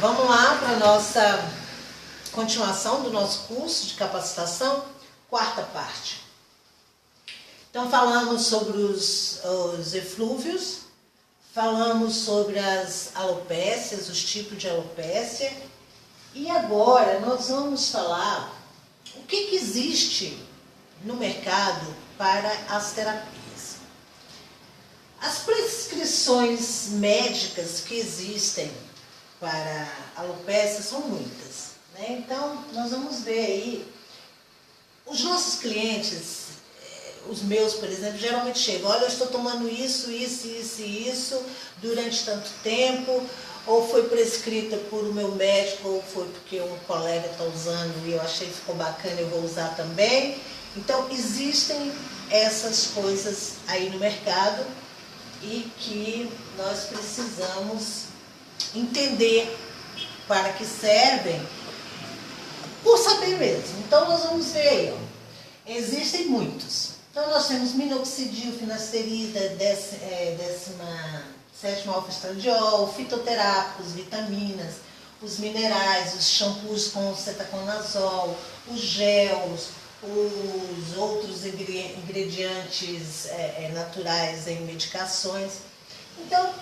Vamos lá para a nossa continuação do nosso curso de capacitação, quarta parte. Então falamos sobre os eflúvios, falamos sobre as alopécias, os tipos de alopécia, e agora nós vamos falar o que existe no mercado para as terapias. As prescrições médicas que existem para alopecia são muitas, né? Então, nós vamos ver aí, os nossos clientes, os meus, por exemplo, geralmente chegam, olha, eu estou tomando isso durante tanto tempo, ou foi prescrita por o meu médico, ou foi porque um colega está usando e eu achei que ficou bacana, eu vou usar também. Então, existem essas coisas aí no mercado e que nós precisamos entender para que servem, por saber mesmo. Então, nós vamos ver aí, ó. Existem muitos. Então, nós temos minoxidil, finasterida, 17-alfa-estradiol, fitoterápicos, vitaminas, os minerais, os shampoos com cetaconazol, os gels, os outros ingredientes naturais em medicações. Então,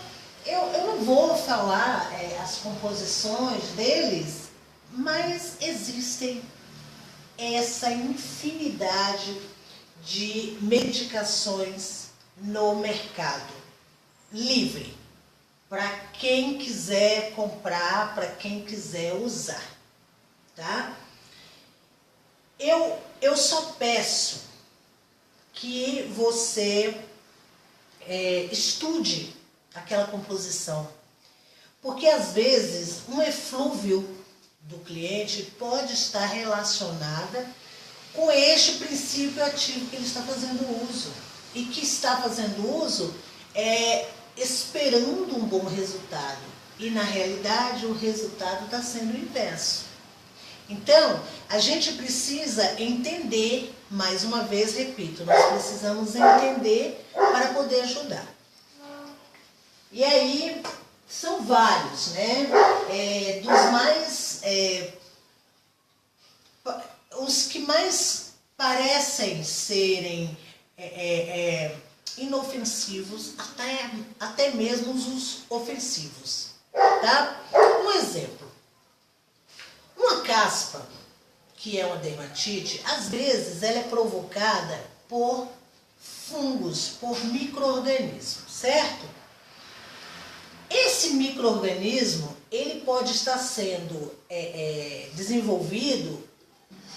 eu não vou falar as composições deles, mas existem essa infinidade de medicações no mercado, livre, para quem quiser comprar, para quem quiser usar, tá? Eu só peço que você estude aquela composição, porque às vezes um eflúvio do cliente pode estar relacionada com este princípio ativo que ele está fazendo uso, e que está fazendo uso esperando um bom resultado, e na realidade o resultado está sendo o inverso. Então, a gente precisa entender, mais uma vez, repito, nós precisamos entender para poder ajudar. E aí, são vários, né? Dos mais... os que mais parecem serem inofensivos, até mesmo os ofensivos, tá? Um exemplo. Uma caspa, que é uma dermatite, às vezes ela é provocada por fungos, por micro-organismos, certo? Esse micro-organismo, ele pode estar sendo desenvolvido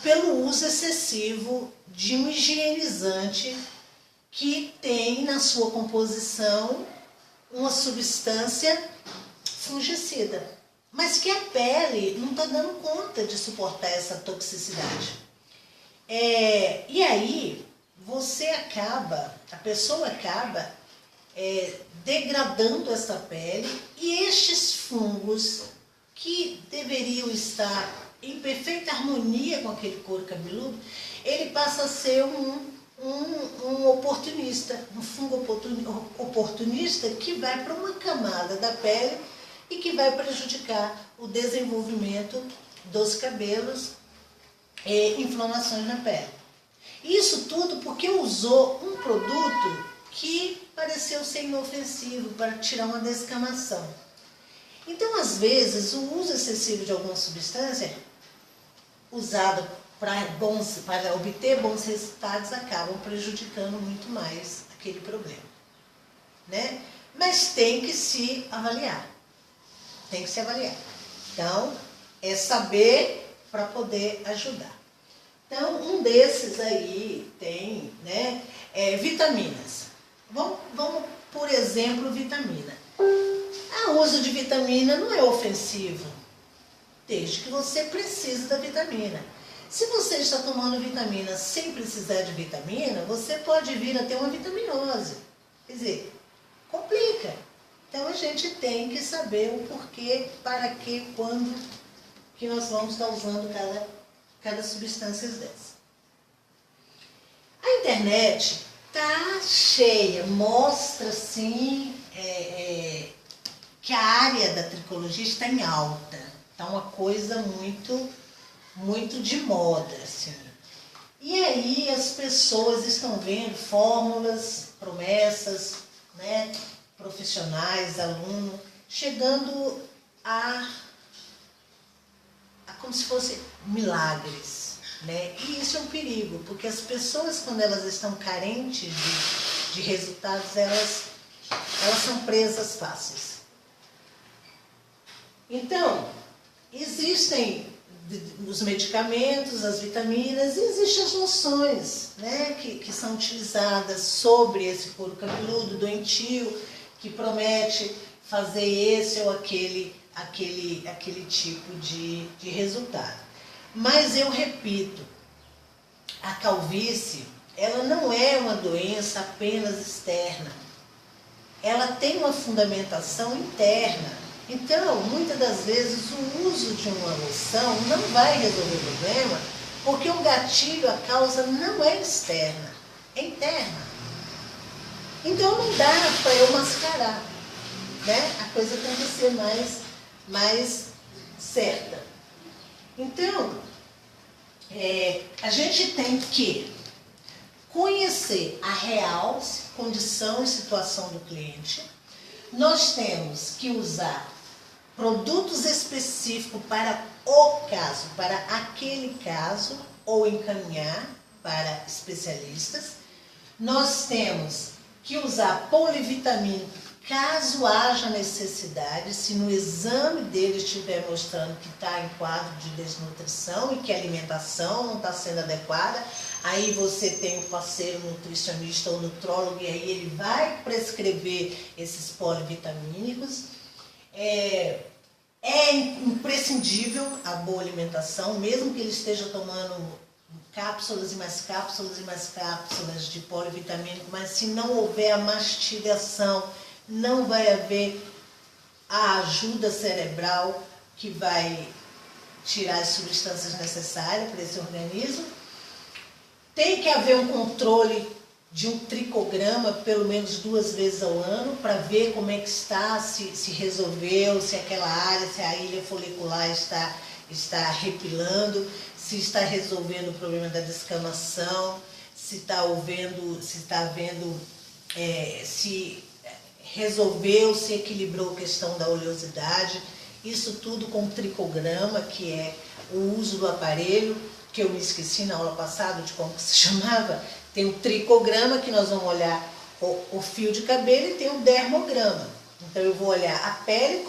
pelo uso excessivo de um higienizante que tem na sua composição uma substância fungicida, mas que a pele não está dando conta de suportar essa toxicidade. E aí, a pessoa acaba degradando essa pele, e estes fungos que deveriam estar em perfeita harmonia com aquele couro cabeludo, ele passa a ser um oportunista, um fungo oportunista que vai para uma camada da pele e que vai prejudicar o desenvolvimento dos cabelos e inflamações na pele. Isso tudo porque usou um produto que pareceu ser inofensivo para tirar uma descamação. Então, às vezes, o uso excessivo de alguma substância usada para obter bons resultados acabam prejudicando muito mais aquele problema, né? Mas tem que se avaliar. Tem que se avaliar. Então, é saber para poder ajudar. Então, um desses aí tem, né, vitaminas. Vamos, por exemplo, vitamina. O uso de vitamina não é ofensivo, desde que você precise da vitamina. Se você está tomando vitamina sem precisar de vitamina, você pode vir a ter uma vitaminose. Quer dizer, complica. Então, a gente tem que saber o porquê, para que, quando que nós vamos estar usando cada substância dessa. A internet está cheia, mostra assim que a área da tricologia está em alta. Tá uma coisa muito de moda, assim. E aí as pessoas estão vendo fórmulas, promessas, né, profissionais, alunos, chegando a como se fossem milagres, né? E isso é um perigo, porque as pessoas, quando elas estão carentes de resultados, elas são presas fáceis. Então, existem os medicamentos, as vitaminas, e existem as loções, né, que são utilizadas sobre esse couro cabeludo doentio, que promete fazer esse ou aquele tipo de resultado. Mas eu repito, a calvície, ela não é uma doença apenas externa. Ela tem uma fundamentação interna. Então, muitas das vezes, o uso de uma loção não vai resolver o problema, porque o gatilho, a causa não é externa, é interna. Então, não dá para eu mascarar, né? A coisa tem que ser mais certa. Então, a gente tem que conhecer a real condição e situação do cliente. Nós temos que usar produtos específicos para o caso, para aquele caso, ou encaminhar para especialistas. Nós temos que usar polivitamínico caso haja necessidade, se no exame dele estiver mostrando que está em quadro de desnutrição e que a alimentação não está sendo adequada, aí você tem um parceiro nutricionista ou nutrólogo e aí ele vai prescrever esses polivitamínicos. É imprescindível a boa alimentação, mesmo que ele esteja tomando cápsulas e mais cápsulas e mais cápsulas de polivitamínico, mas se não houver a mastigação, não vai haver a ajuda cerebral que vai tirar as substâncias necessárias para esse organismo. Tem que haver um controle de um tricograma pelo menos 2 vezes ao ano para ver como é que está, se resolveu, se aquela área, se a ilha folicular está repilando, se está resolvendo o problema da descamação, se resolveu, se equilibrou a questão da oleosidade. Isso tudo com tricograma, que é o uso do aparelho, que eu me esqueci na aula passada de como que se chamava. Tem o tricograma, que nós vamos olhar o fio de cabelo, e tem o dermograma. Então eu vou olhar a pele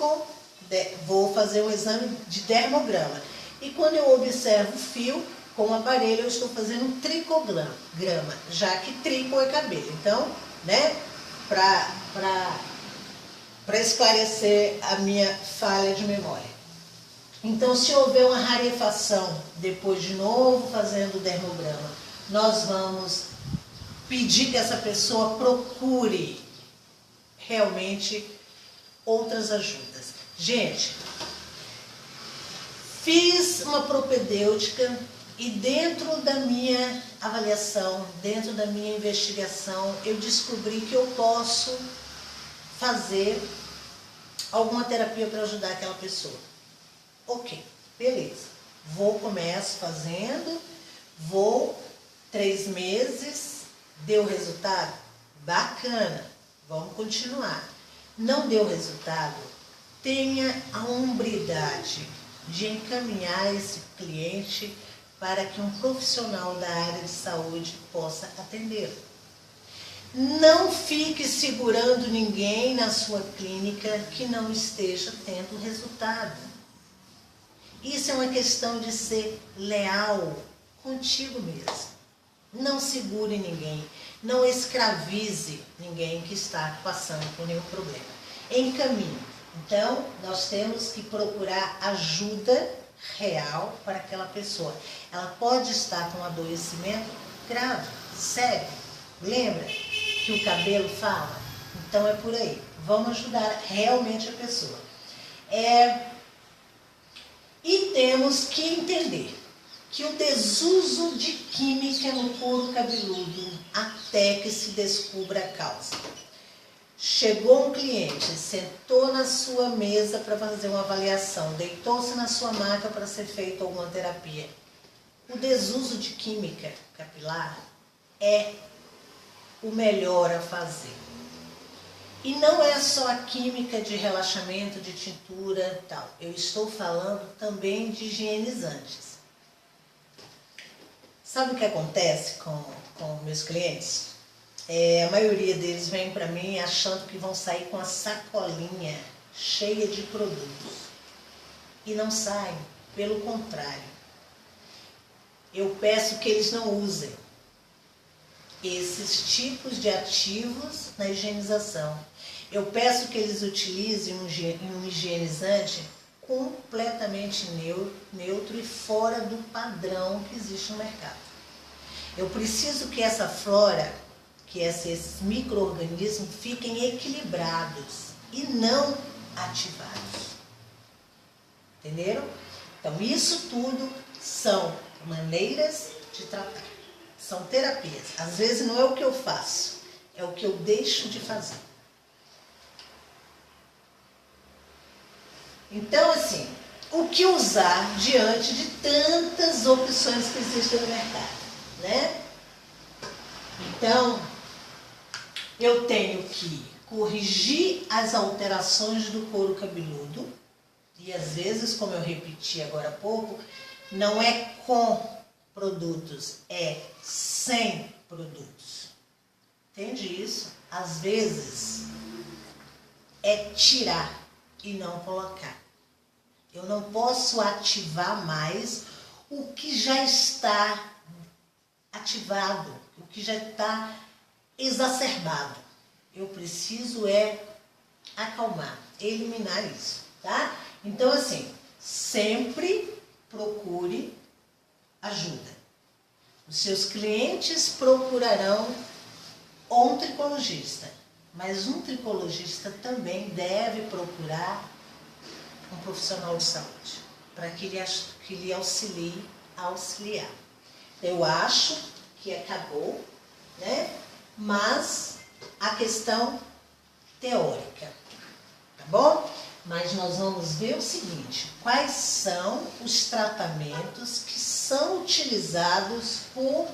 vou fazer um exame de dermograma. E quando eu observo o fio com o aparelho, eu estou fazendo um tricograma, já que trico é cabelo. Então, né, para esclarecer a minha falha de memória. Então, se houver uma rarefação, depois de novo fazendo o dermograma, nós vamos pedir que essa pessoa procure realmente outras ajudas. Gente, fiz uma propedêutica e dentro da minha avaliação, dentro da minha investigação, eu descobri que eu posso fazer alguma terapia para ajudar aquela pessoa. Ok, beleza. Começo fazendo, 3 meses, deu resultado? Bacana, vamos continuar. Não deu resultado? Tenha a hombridade de encaminhar esse cliente para que um profissional da área de saúde possa atendê-lo. Não fique segurando ninguém na sua clínica que não esteja tendo resultado. Isso é uma questão de ser leal contigo mesmo. Não segure ninguém, não escravize ninguém que está passando por nenhum problema. Encaminhe. Então, nós temos que procurar ajuda real para aquela pessoa. Ela pode estar com um adoecimento grave, sério. Lembra que o cabelo fala? Então é por aí. Vamos ajudar realmente a pessoa. E temos que entender que o desuso de química no couro cabeludo até que se descubra a causa. Chegou um cliente, sentou na sua mesa para fazer uma avaliação, deitou-se na sua maca para ser feita alguma terapia. O desuso de química capilar é o melhor a fazer. E não é só a química de relaxamento, de tintura e tal. Eu estou falando também de higienizantes. Sabe o que acontece com meus clientes? A maioria deles vem para mim achando que vão sair com a sacolinha cheia de produtos. E não saem, pelo contrário. Eu peço que eles não usem esses tipos de ativos na higienização. Eu peço que eles utilizem um higienizante completamente neutro e fora do padrão que existe no mercado. Eu preciso que essa flora, que esses micro-organismos fiquem equilibrados e não ativados. Entenderam? Então, isso tudo são maneiras de tratar. São terapias. Às vezes não é o que eu faço, é o que eu deixo de fazer. Então, assim, o que usar diante de tantas opções que existem no mercado, né? Então, eu tenho que corrigir as alterações do couro cabeludo. E às vezes, como eu repeti agora há pouco, não é com produtos, é sem produtos. Entende isso? Às vezes é tirar e não colocar. Eu não posso ativar mais o que já está ativado, o que já está exacerbado. Eu preciso acalmar, eliminar isso, tá? Então, assim, sempre procure ajuda. Os seus clientes procurarão um tricologista, mas um tricologista também deve procurar um profissional de saúde, para que lhe auxiliar. Eu acho que acabou, né? Mas a questão teórica, tá bom? Mas nós vamos ver o seguinte, quais são os tratamentos que são utilizados por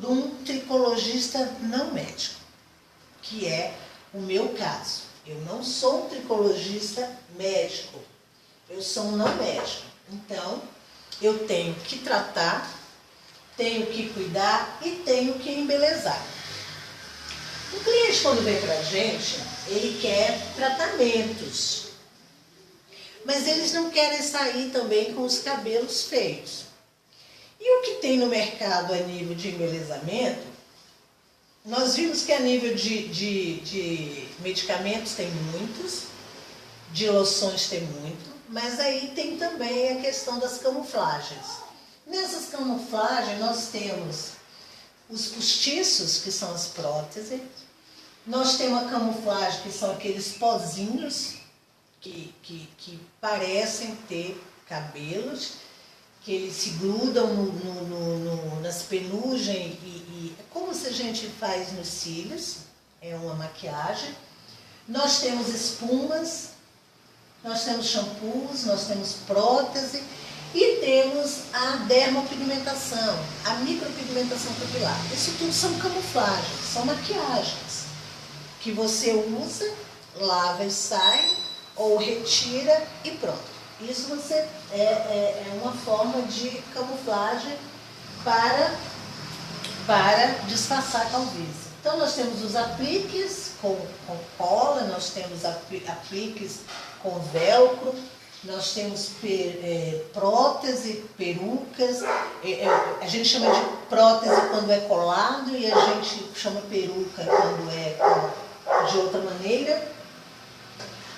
um tricologista não médico, que é o meu caso. Eu não sou um tricologista médico, eu sou um não médico. Então, eu tenho que tratar, tenho que cuidar e tenho que embelezar. O cliente, quando vem pra gente, ele quer tratamentos. Mas eles não querem sair também com os cabelos feios. E o que tem no mercado a nível de embelezamento, nós vimos que a nível de medicamentos tem muitos, de loções tem muito, mas aí tem também a questão das camuflagens. Nessas camuflagens nós temos os postiços, que são as próteses, nós temos a camuflagem, que são aqueles pozinhos, que parecem ter cabelos, que eles se grudam nas penugens e como se a gente faz nos cílios, é uma maquiagem. Nós temos espumas, nós temos shampoos, nós temos prótese e temos a dermopigmentação, a micropigmentação capilar. Isso tudo são camuflagens, são maquiagens que você usa, lava e sai, ou retira e pronto. Isso é uma forma de camuflagem para disfarçar a calvície. Então nós temos os apliques com cola, nós temos apliques com velcro, nós temos prótese, perucas, a gente chama de prótese quando é colado e a gente chama peruca quando é de outra maneira.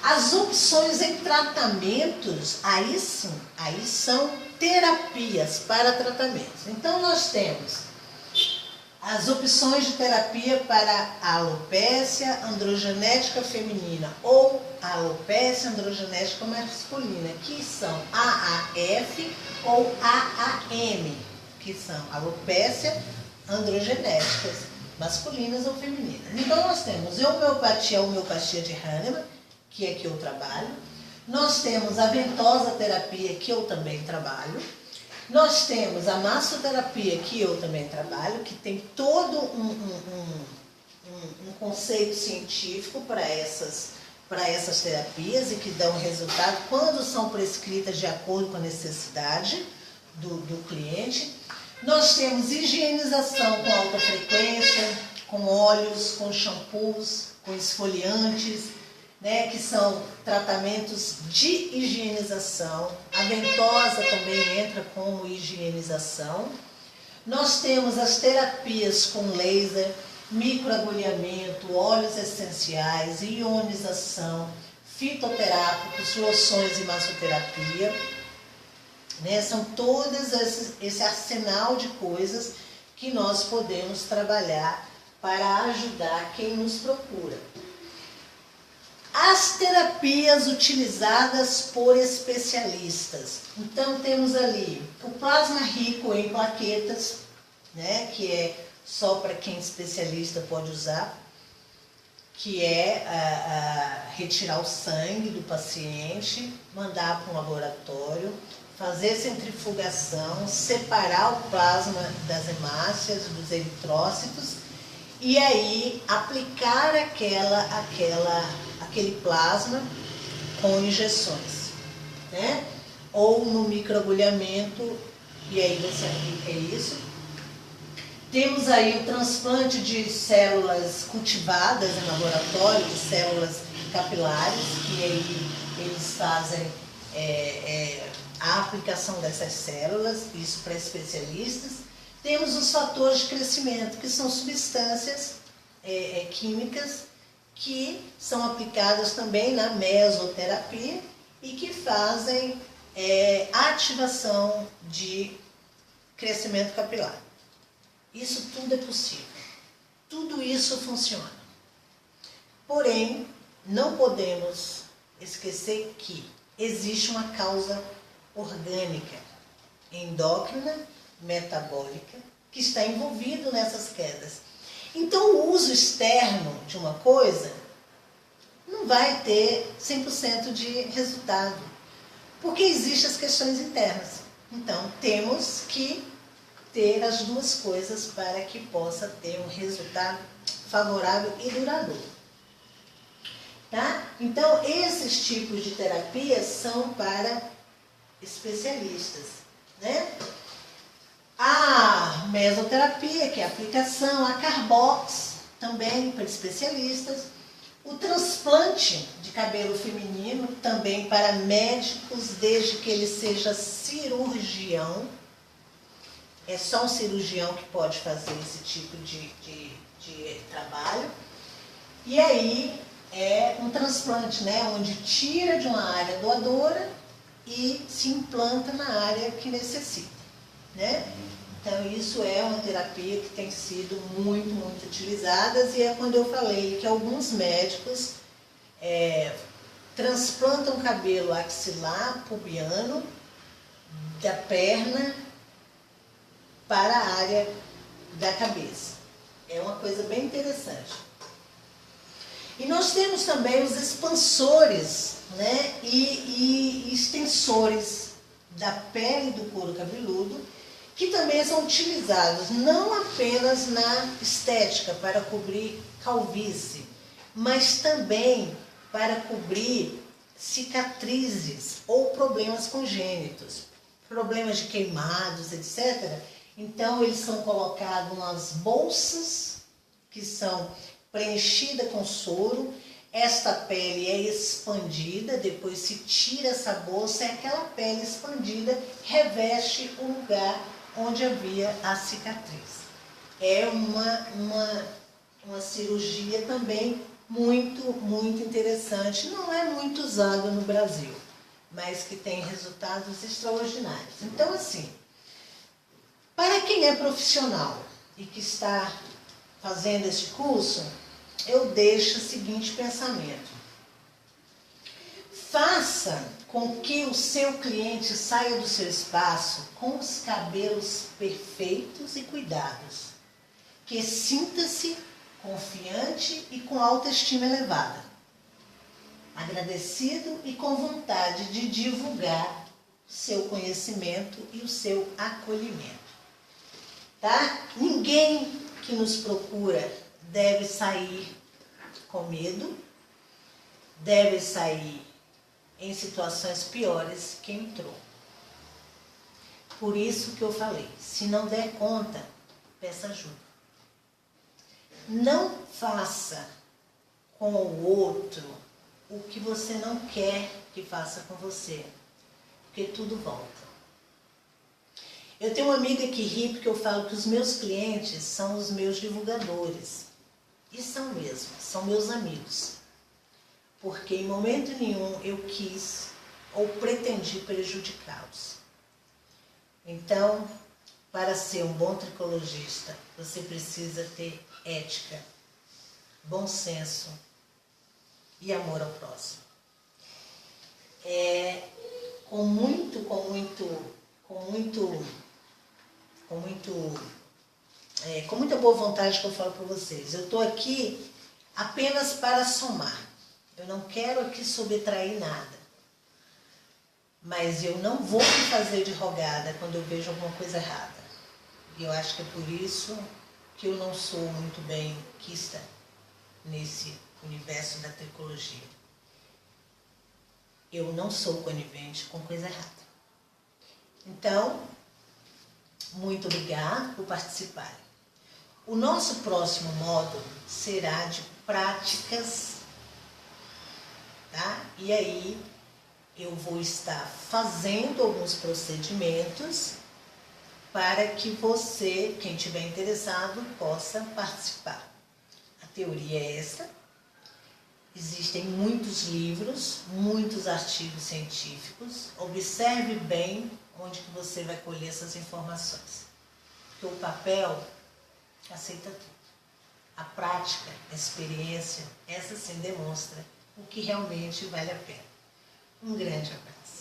As opções em tratamentos, aí sim, aí são terapias para tratamentos. Então nós temos as opções de terapia para a alopécia androgenética feminina ou a alopécia androgenética masculina, que são AAF ou AAM, que são alopécia androgenéticas. masculinas ou femininas. Então nós temos a homeopatia de Hahnemann, que é que eu trabalho. Nós temos a ventosa terapia, que eu também trabalho. Nós temos a massoterapia, que eu também trabalho, que tem todo um conceito científico para essas terapias e que dão resultado quando são prescritas de acordo com a necessidade do cliente. Nós temos higienização com alta frequência, com óleos, com shampoos, com esfoliantes, né, que são tratamentos de higienização. A ventosa também entra como higienização. Nós temos as terapias com laser, microagulhamento, óleos essenciais, ionização, fitoterápicos, loções e massoterapia. Né? São todos esse arsenal de coisas que nós podemos trabalhar para ajudar quem nos procura. As terapias utilizadas por especialistas. Então temos ali o plasma rico em plaquetas, né, que é só para quem é especialista pode usar, que é retirar o sangue do paciente, mandar para um laboratório, fazer centrifugação, separar o plasma das hemácias, dos eritrócitos, e aí aplicar aquele plasma com injeções, né? Ou no microagulhamento, e aí você aplica isso. Temos aí o transplante de células cultivadas em laboratório, de células capilares, que aí eles fazem a aplicação dessas células, isso para especialistas. Temos os fatores de crescimento, que são substâncias químicas que são aplicadas também na mesoterapia e que fazem ativação de crescimento capilar. Isso tudo é possível. Tudo isso funciona. Porém, não podemos esquecer que existe uma causa orgânica, endócrina, metabólica, que está envolvido nessas quedas. Então, o uso externo de uma coisa não vai ter 100% de resultado, porque existem as questões internas. Então, temos que ter as duas coisas para que possa ter um resultado favorável e duradouro. Tá? Então, esses tipos de terapias são para especialistas, né? A mesoterapia, que é a aplicação, a Carbox, também para especialistas. O transplante de cabelo feminino, também para médicos, desde que ele seja cirurgião. É só um cirurgião que pode fazer esse tipo de trabalho. E aí é um transplante, né, onde tira de uma área doadora e se implanta na área que necessita, né? Então isso é uma terapia que tem sido muito, muito utilizada, e é quando eu falei que alguns médicos transplantam cabelo axilar pubiano da perna para a área da cabeça. É uma coisa bem interessante. E nós temos também os expansores, né, e extensores da pele do couro cabeludo, que também são utilizados não apenas na estética, para cobrir calvície, mas também para cobrir cicatrizes ou problemas congênitos, problemas de queimados, etc. Então, eles são colocados nas bolsas, que são preenchidas com soro. Esta pele é expandida, depois se tira essa bolsa, e aquela pele expandida reveste o lugar onde havia a cicatriz. É uma cirurgia também muito, muito interessante. Não é muito usada no Brasil, mas que tem resultados extraordinários. Então, assim, para quem é profissional e que está fazendo esse curso, eu deixo o seguinte pensamento: faça com que o seu cliente saia do seu espaço com os cabelos perfeitos e cuidados, que sinta-se confiante e com autoestima elevada, agradecido e com vontade de divulgar seu conhecimento e o seu acolhimento. Tá? Ninguém que nos procura deve sair com medo, deve sair em situações piores que entrou. Por isso que eu falei, se não der conta, peça ajuda. Não faça com o outro o que você não quer que faça com você, porque tudo volta. Eu tenho uma amiga que ri porque eu falo que os meus clientes são os meus divulgadores. E são mesmo, são meus amigos. Porque em momento nenhum eu quis ou pretendi prejudicá-los. Então, para ser um bom tricologista, você precisa ter ética, bom senso e amor ao próximo. Com muita boa vontade que eu falo para vocês. Eu estou aqui apenas para somar. Eu não quero aqui subtrair nada. Mas eu não vou me fazer de rogada quando eu vejo alguma coisa errada. E eu acho que é por isso que eu não sou muito bem quista nesse universo da tricologia. Eu não sou conivente com coisa errada. Então, muito obrigada por participarem. O nosso próximo módulo será de práticas, tá? E aí eu vou estar fazendo alguns procedimentos para que você, quem estiver interessado, possa participar. A teoria é essa. Existem muitos livros, muitos artigos científicos. Observe bem onde que você vai colher essas informações. Porque o papel aceita tudo. A prática, a experiência, essa sim demonstra o que realmente vale a pena. Um grande abraço.